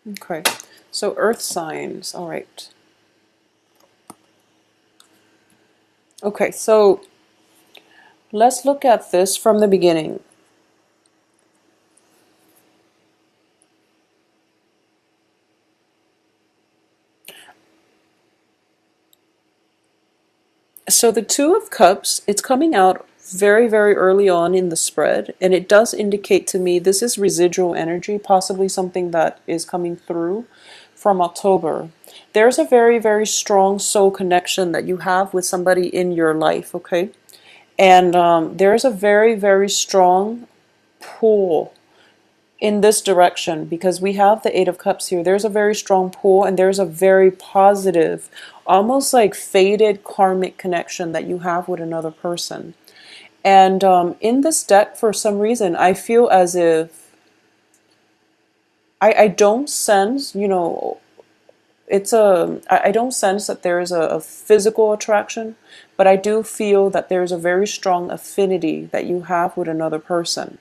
Okay, so earth signs, all right. Okay, so let's look at this from the beginning. So the Two of Cups, it's coming out very, very early on in the spread, and it does indicate to me this is residual energy, possibly something that is coming through from October. There's a very, very strong soul connection that you have with somebody in your life, okay? And there's a very, very strong pull in this direction because we have the Eight of Cups here. There's a very strong pull and there's a very positive, almost like faded karmic connection that you have with another person. And in this deck, for some reason, I feel as if I don't sense, I don't sense that there is a physical attraction, but I do feel that there's a very strong affinity that you have with another person.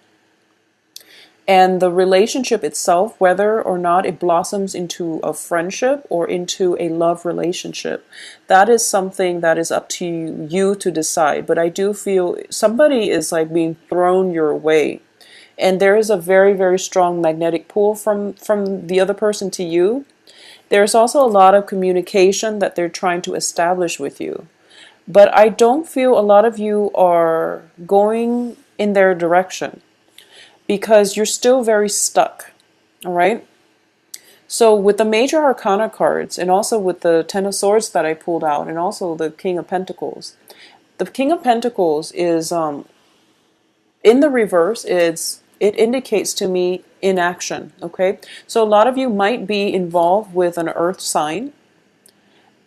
And the relationship itself, whether or not it blossoms into a friendship or into a love relationship, that is something that is up to you to decide. But I do feel somebody is like being thrown your way. And there is a very, very strong magnetic pull from the other person to you. There's also a lot of communication that they're trying to establish with you. But I don't feel a lot of you are going in their direction, because you're still very stuck, all right? So with the major arcana cards and also with the Ten of Swords that I pulled out and also the King of Pentacles, the King of Pentacles is in the reverse. It indicates to me inaction, okay? So a lot of you might be involved with an earth sign,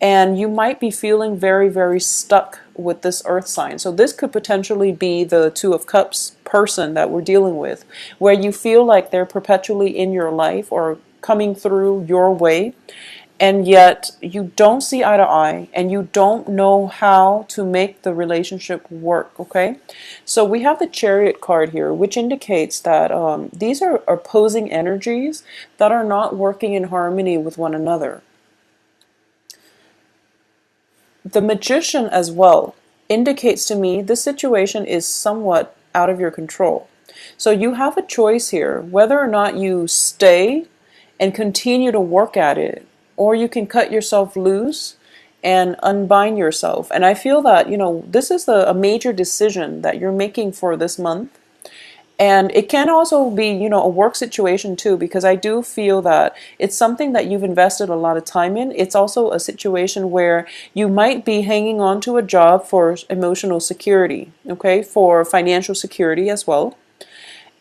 and you might be feeling very, very stuck with this earth sign. So this could potentially be the Two of Cups person that we're dealing with, where you feel like they're perpetually in your life or coming through your way, and yet you don't see eye to eye and you don't know how to make the relationship work, okay? So we have the Chariot card here, which indicates that these are opposing energies that are not working in harmony with one another. The Magician as well indicates to me this situation is somewhat out of your control. So you have a choice here whether or not you stay and continue to work at it, or you can cut yourself loose and unbind yourself. And I feel that, this is a major decision that you're making for this month. And it can also be, a work situation too, because I do feel that it's something that you've invested a lot of time in. It's also a situation where you might be hanging on to a job for emotional security, okay, for financial security as well.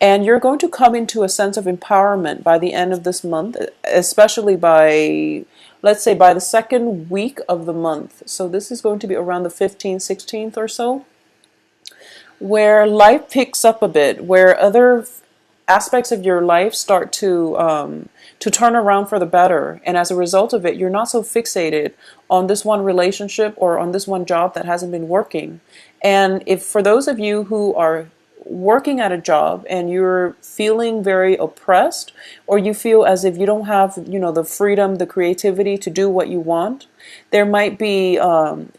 And you're going to come into a sense of empowerment by the end of this month, especially by, let's say, by the second week of the month. So this is going to be around the 15th, 16th or so, where life picks up a bit, where other aspects of your life start to turn around for the better, and as a result of it, you're not so fixated on this one relationship or on this one job that hasn't been working. And if for those of you who are working at a job and you're feeling very oppressed, or you feel as if you don't have the freedom, the creativity to do what you want, there might be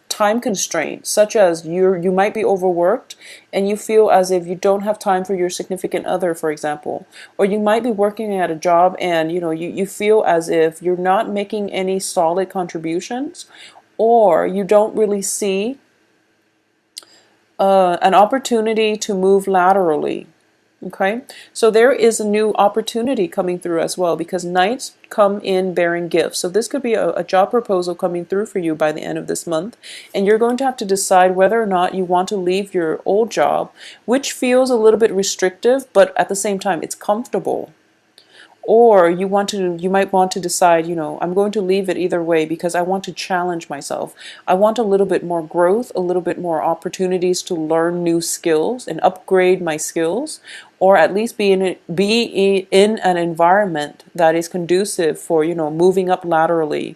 time constraints, such as you might be overworked and you feel as if you don't have time for your significant other, for example. Or you might be working at a job and you feel as if you're not making any solid contributions, or you don't really see an opportunity to move laterally. Okay, so there is a new opportunity coming through as well, because knights come in bearing gifts. So this could be a job proposal coming through for you by the end of this month, and you're going to have to decide whether or not you want to leave your old job, which feels a little bit restrictive, but at the same time it's comfortable. Or you might want to decide, I'm going to leave it either way because I want to challenge myself. I want a little bit more growth, a little bit more opportunities to learn new skills and upgrade my skills, or at least be in an environment that is conducive for, moving up laterally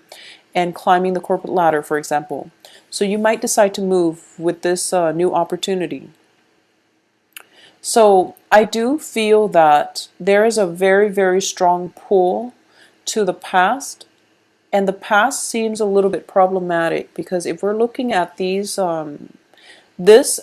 and climbing the corporate ladder, for example. So you might decide to move with this new opportunity. So I do feel that there is a very, very strong pull to the past, and the past seems a little bit problematic because if we're looking at this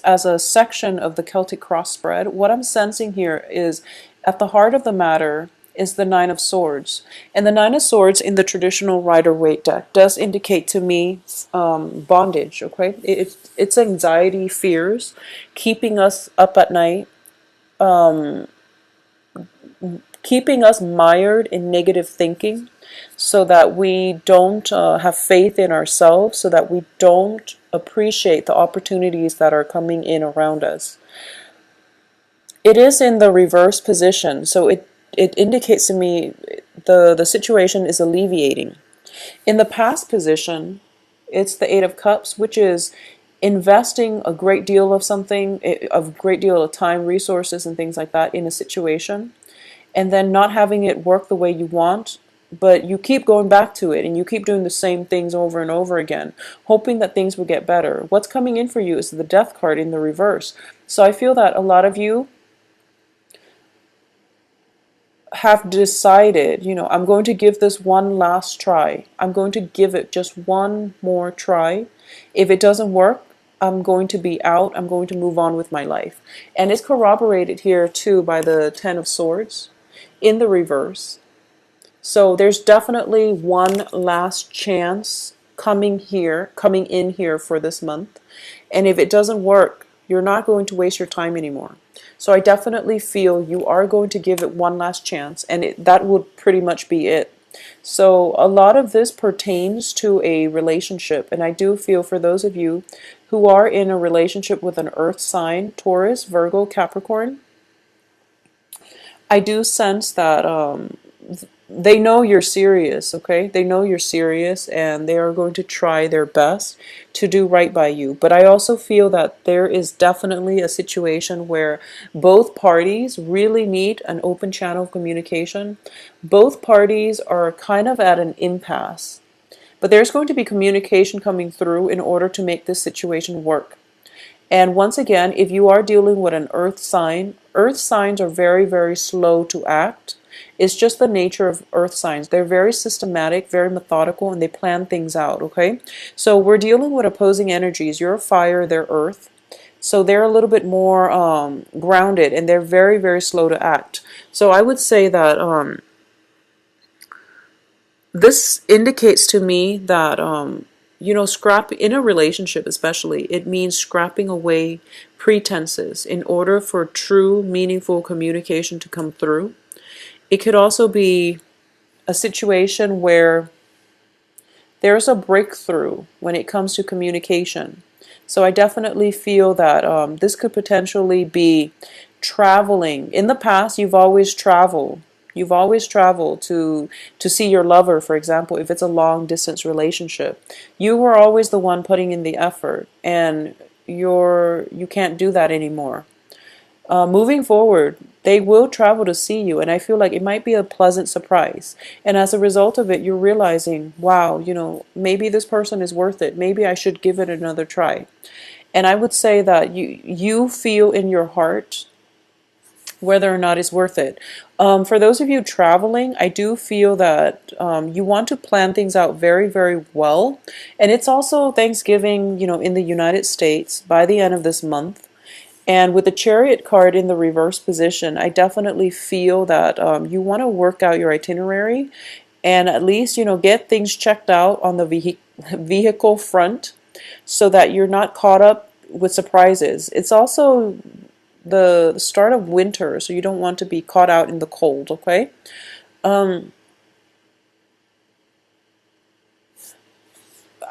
as a section of the Celtic cross spread, what I'm sensing here is at the heart of the matter is the Nine of Swords. And the Nine of Swords in the traditional Rider-Waite deck does indicate to me bondage, okay? It's anxiety, fears, keeping us up at night, keeping us mired in negative thinking so that we don't have faith in ourselves, so that we don't appreciate the opportunities that are coming in around us. It is in the reverse position, so it indicates to me the situation is alleviating. In the past position, it's the Eight of Cups, which is investing a great deal of something, a great deal of time, resources, and things like that in a situation, and then not having it work the way you want, but you keep going back to it and you keep doing the same things over and over again, hoping that things will get better. What's coming in for you is the Death card in the reverse. So I feel that a lot of you have decided, I'm going to give this one last try. I'm going to give it just one more try. If it doesn't work, I'm going to be out. I'm going to move on with my life. And it's corroborated here too by the Ten of Swords in the reverse. So there's definitely one last chance coming in here for this month. And if it doesn't work, you're not going to waste your time anymore. So I definitely feel you are going to give it one last chance, and that would pretty much be it. So a lot of this pertains to a relationship, and I do feel for those of you who are in a relationship with an earth sign, Taurus, Virgo, Capricorn, I do sense that they know you're serious, okay? They know you're serious and they are going to try their best to do right by you. But I also feel that there is definitely a situation where both parties really need an open channel of communication. Both parties are kind of at an impasse. But there's going to be communication coming through in order to make this situation work. And once again, if you are dealing with an earth signs are very, very slow to act. It's just the nature of earth signs. They're very systematic, very methodical, and they plan things out, okay? So we're dealing with opposing energies. You're fire, they're earth. So they're a little bit more grounded, and they're very, very slow to act. So I would say that this indicates to me that scrap in a relationship especially, it means scrapping away pretenses in order for true meaningful communication to come through. It could also be a situation where there's a breakthrough when it comes to communication. So I definitely feel that this could potentially be traveling. In the past, you've always traveled. You've always traveled to see your lover, for example, if it's a long distance relationship. You were always the one putting in the effort, and you can't do that anymore. Moving forward, they will travel to see you, and I feel like it might be a pleasant surprise. And as a result of it, you're realizing, wow, maybe this person is worth it. Maybe I should give it another try. And I would say that you feel in your heart whether or not it's worth it. For those of you traveling, I do feel that you want to plan things out very, very well. And it's also Thanksgiving, in the United States by the end of this month. And with the Chariot card in the reverse position, I definitely feel that you want to work out your itinerary and at least, get things checked out on the vehicle front so that you're not caught up with surprises. It's also the start of winter, so you don't want to be caught out in the cold, okay?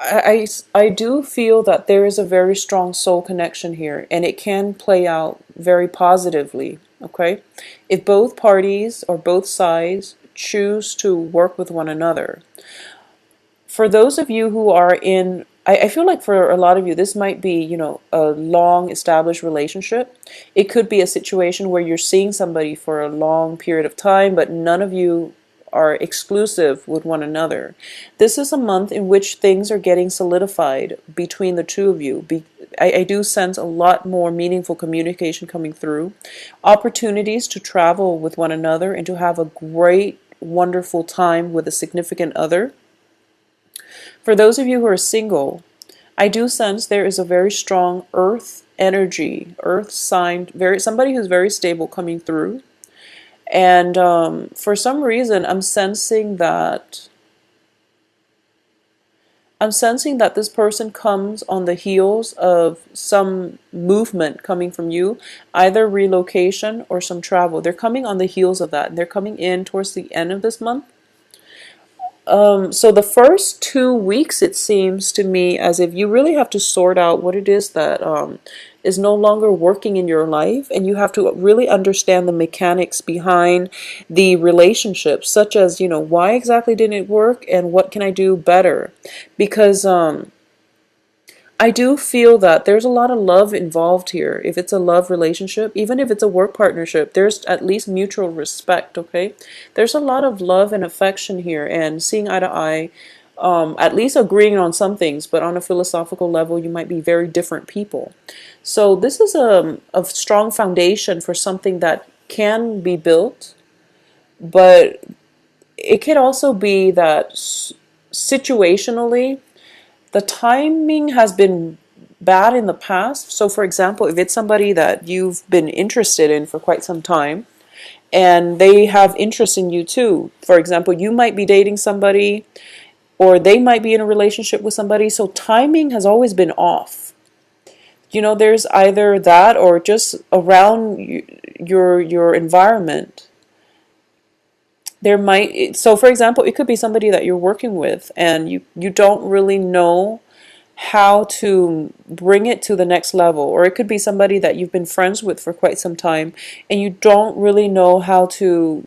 I do feel that there is a very strong soul connection here, and it can play out very positively, okay? If both parties or both sides choose to work with one another. For those of you who are in, I feel like for a lot of you, this might be, a long established relationship. It could be a situation where you're seeing somebody for a long period of time, but none of you are exclusive with one another. This is a month in which things are getting solidified between the two of you. I do sense a lot more meaningful communication coming through, opportunities to travel with one another and to have a great wonderful time with a significant other. For those of you who are single, I do sense there is a very strong earth energy, earth sign, somebody who's very stable coming through. And for some reason, I'm sensing that this person comes on the heels of some movement coming from you, either relocation or some travel. They're coming on the heels of that. They're coming in towards the end of this month. So the first 2 weeks, it seems to me as if you really have to sort out what it is that is no longer working in your life, and you have to really understand the mechanics behind the relationship, such as, why exactly didn't it work and what can I do better? Because I do feel that there's a lot of love involved here. If it's a love relationship, even if it's a work partnership, there's at least mutual respect, okay? There's a lot of love and affection here and seeing eye to eye, at least agreeing on some things, but on a philosophical level, you might be very different people. So this is a strong foundation for something that can be built, but it could also be that situationally, the timing has been bad in the past. So, for example, if it's somebody that you've been interested in for quite some time and they have interest in you too, for example, you might be dating somebody or they might be in a relationship with somebody. So, timing has always been off. There's either that or just around your environment. So for example, it could be somebody that you're working with and you don't really know how to bring it to the next level, or it could be somebody that you've been friends with for quite some time and you don't really know how to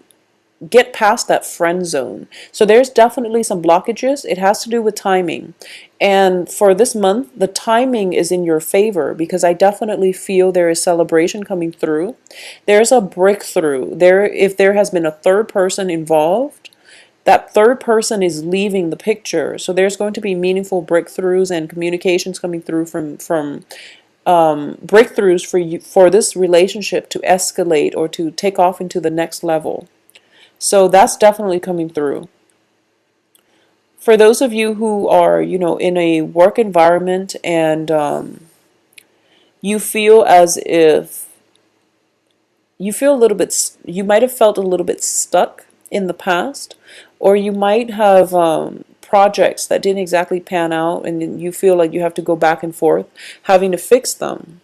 get past that friend zone. So there's definitely some blockages. It has to do with timing. And for this month, the timing is in your favor because I definitely feel there is celebration coming through. There's a breakthrough. If there has been a third person involved, that third person is leaving the picture. So there's going to be meaningful breakthroughs and communications coming through from breakthroughs for this relationship to escalate or to take off into the next level. So that's definitely coming through. For those of you who are, in a work environment and you feel as if you might have felt a little bit stuck in the past, or you might have projects that didn't exactly pan out and you feel like you have to go back and forth having to fix them.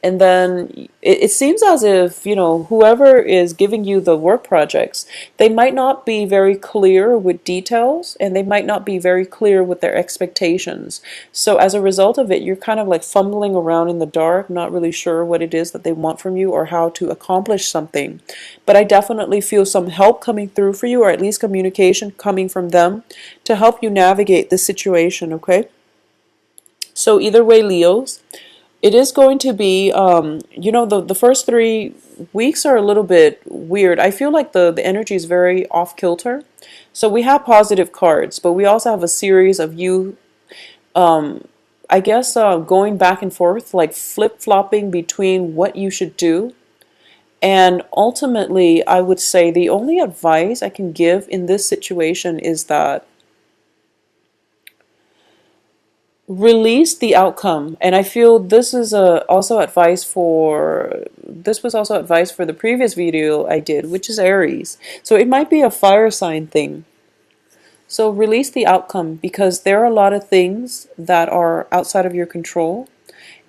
And then it seems as if, whoever is giving you the work projects, they might not be very clear with details and they might not be very clear with their expectations. So as a result of it, you're kind of like fumbling around in the dark, not really sure what it is that they want from you or how to accomplish something. But I definitely feel some help coming through for you, or at least communication coming from them to help you navigate this situation, okay? So either way, Leos, it is going to be, the first 3 weeks are a little bit weird. I feel like the energy is very off kilter. So we have positive cards, but we also have a series of you, I guess, going back and forth, like flip-flopping between what you should do. And ultimately, I would say the only advice I can give in this situation is that release the outcome. And I feel this is also advice for the previous video I did, which is Aries. So it might be a fire sign thing. So release the outcome because there are a lot of things that are outside of your control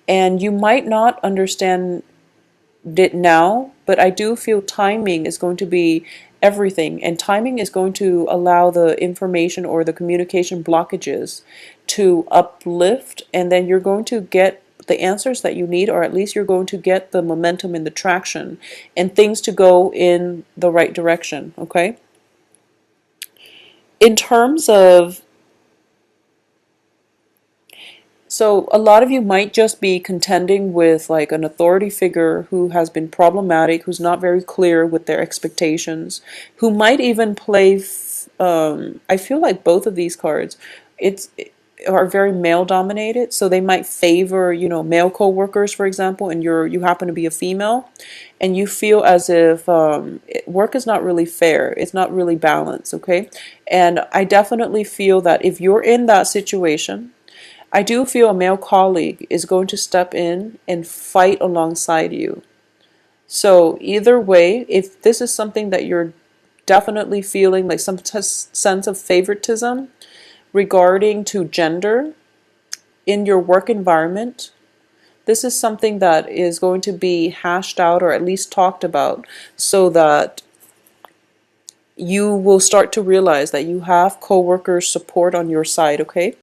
and you might not understand it now, but I do feel timing is going to be everything, and timing is going to allow the information or the communication blockages to uplift, and then you're going to get the answers that you need, or at least you're going to get the momentum and the traction and things to go in the right direction, okay? In terms of So a lot of you might just be contending with like an authority figure who has been problematic, who's not very clear with their expectations, who might even play, I feel like both of these cards, it's are very male dominated, so they might favor, male co-workers, for example, and you happen to be a female, and you feel as if work is not really fair, it's not really balanced, okay? And I definitely feel that if you're in that situation, I do feel a male colleague is going to step in and fight alongside you. So either way, if this is something that you're definitely feeling like some sense of favoritism regarding to gender in your work environment, this is something that is going to be hashed out or at least talked about, so that you will start to realize that you have coworkers' support on your side, okay?